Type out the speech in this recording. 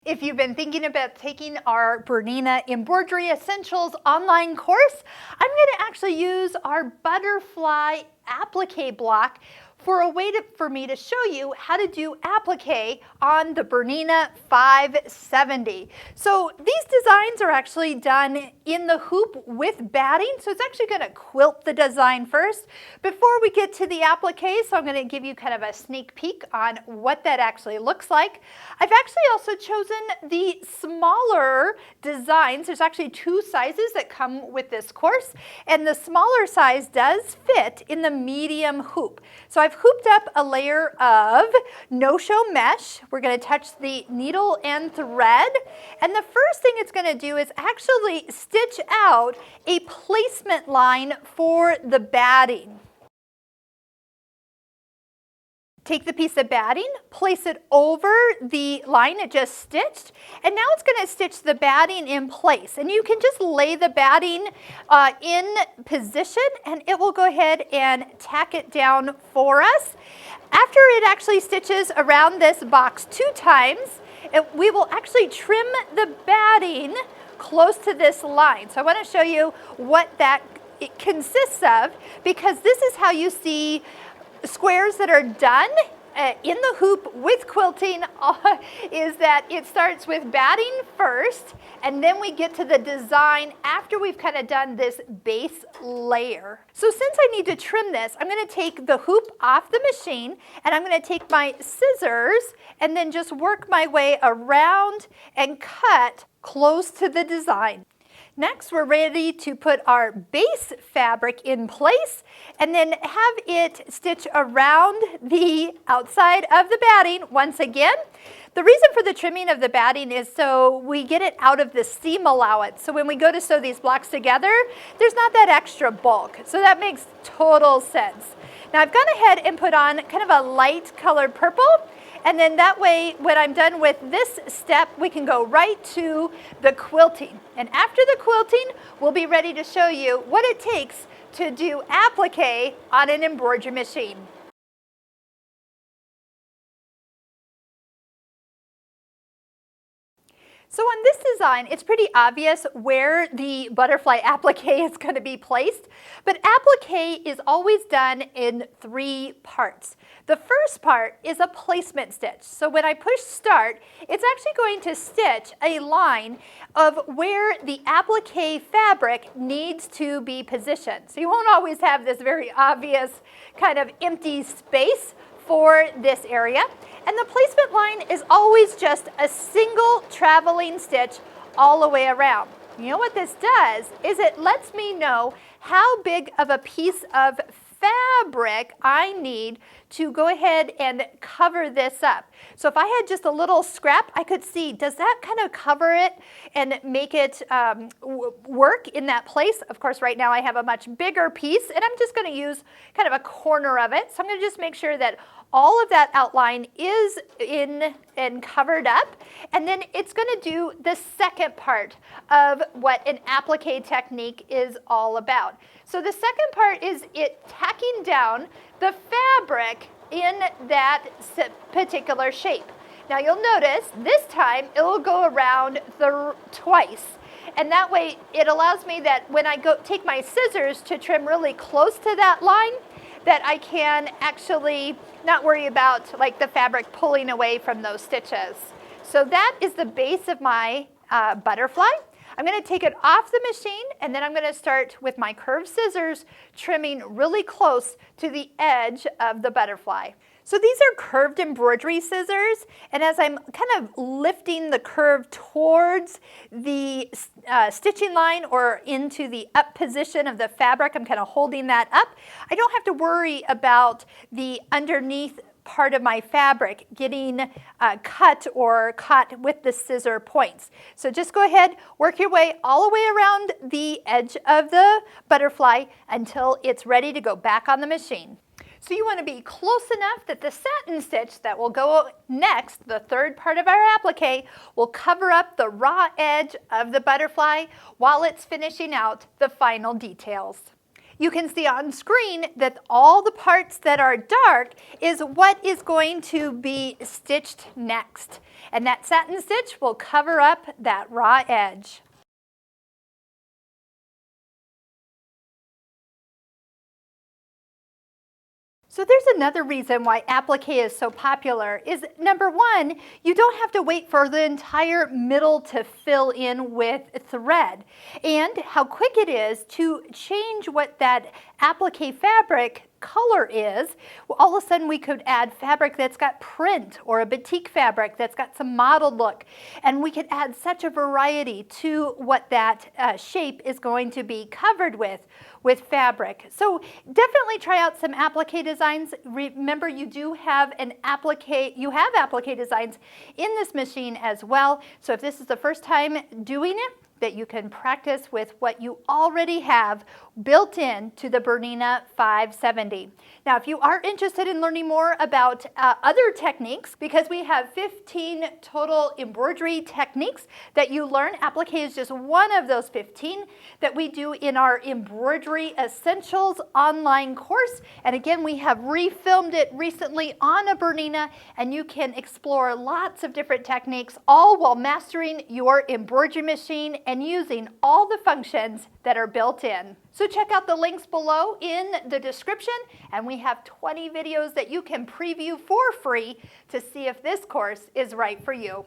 If you've been thinking about taking our Bernina Embroidery Essentials online course, I'm going to actually use our butterfly applique block for a way for me to show you how to do applique on the Bernina 570. So these designs are actually done in the hoop with batting, so it's actually going to quilt the design first before we get to the applique. So I'm going to give you kind of a sneak peek on what that actually looks like. I've actually also chosen the smaller designs. There's actually two sizes that come with this course, and the smaller size does fit in the medium hoop. So I've hooped up a layer of no-show mesh. We're going to touch the needle and thread, and the first thing it's going to do is actually stitch out a placement line for the batting. Take the piece of batting, place it over the line it just stitched, and now it's going to stitch the batting in place. And you can just lay the batting in position, and it will go ahead and tack it down for us. After it actually stitches around this box 2 times, we will actually trim the batting close to this line. So I want to show you what that consists of, because this is how you see squares that are done in the hoop with quilting is that it starts with batting first, and then we get to the design after we've kind of done this base layer. So since I need to trim this, I'm going to take the hoop off the machine, and I'm going to take my scissors and then just work my way around and cut close to the design. Next, we're ready to put our base fabric in place and then have it stitch around the outside of the batting once again. The reason for the trimming of the batting is so we get it out of the seam allowance. So when we go to sew these blocks together, there's not that extra bulk. So that makes total sense. Now I've gone ahead and put on kind of a light colored purple. And then that way, when I'm done with this step, we can go right to the quilting. And after the quilting, we'll be ready to show you what it takes to do applique on an embroidery machine. So on this design, it's pretty obvious where the butterfly applique is going to be placed, but applique is always done in 3 parts. The first part is a placement stitch. So when I push start, it's actually going to stitch a line of where the applique fabric needs to be positioned. So you won't always have this very obvious kind of empty space for this area. And the placement line is always just a single traveling stitch all the way around. You know what this does is it lets me know how big of a piece of fabric I need to go ahead and cover this up. So if I had just a little scrap, I could see, does that kind of cover it and make it work in that place? Of course, right now I have a much bigger piece, and I'm just going to use kind of a corner of it. So I'm going to just make sure that all of that outline is in and covered up, and then it's going to do the second part of what an applique technique is all about. So the second part is it tacking down the fabric in that particular shape. Now you'll notice this time it will go around twice. And that way it allows me that when I go take my scissors to trim really close to that line, that I can actually not worry about like the fabric pulling away from those stitches. So that is the base of my butterfly. I'm going to take it off the machine, and then I'm going to start with my curved scissors trimming really close to the edge of the butterfly. So these are curved embroidery scissors, and as I'm kind of lifting the curve towards the stitching line or into the up position of the fabric, I'm kind of holding that up. I don't have to worry about the underneath part of my fabric getting cut or caught with the scissor points. So just go ahead, work your way all the way around the edge of the butterfly until it's ready to go back on the machine. So you want to be close enough that the satin stitch that will go next, the third part of our applique, will cover up the raw edge of the butterfly while it's finishing out the final details. You can see on screen that all the parts that are dark is what is going to be stitched next. And that satin stitch will cover up that raw edge. So there's another reason why applique is so popular is number one, you don't have to wait for the entire middle to fill in with thread. And how quick it is to change what that applique fabric color is. All of a sudden we could add fabric that's got print or a batik fabric that's got some mottled look, and we could add such a variety to what that shape is going to be covered with fabric. So definitely try out some applique designs. Remember, you do have applique designs in this machine as well. So if this is the first time doing it, that you can practice with what you already have built in to the BERNINA 570. Now, if you are interested in learning more about other techniques, because we have 15 total embroidery techniques that you learn, applique is just one of those 15 that we do in our Embroidery Essentials online course. And again, we have refilmed it recently on a BERNINA, and you can explore lots of different techniques, all while mastering your embroidery machine and using all the functions that are built in. So check out the links below in the description, and we have 20 videos that you can preview for free to see if this course is right for you.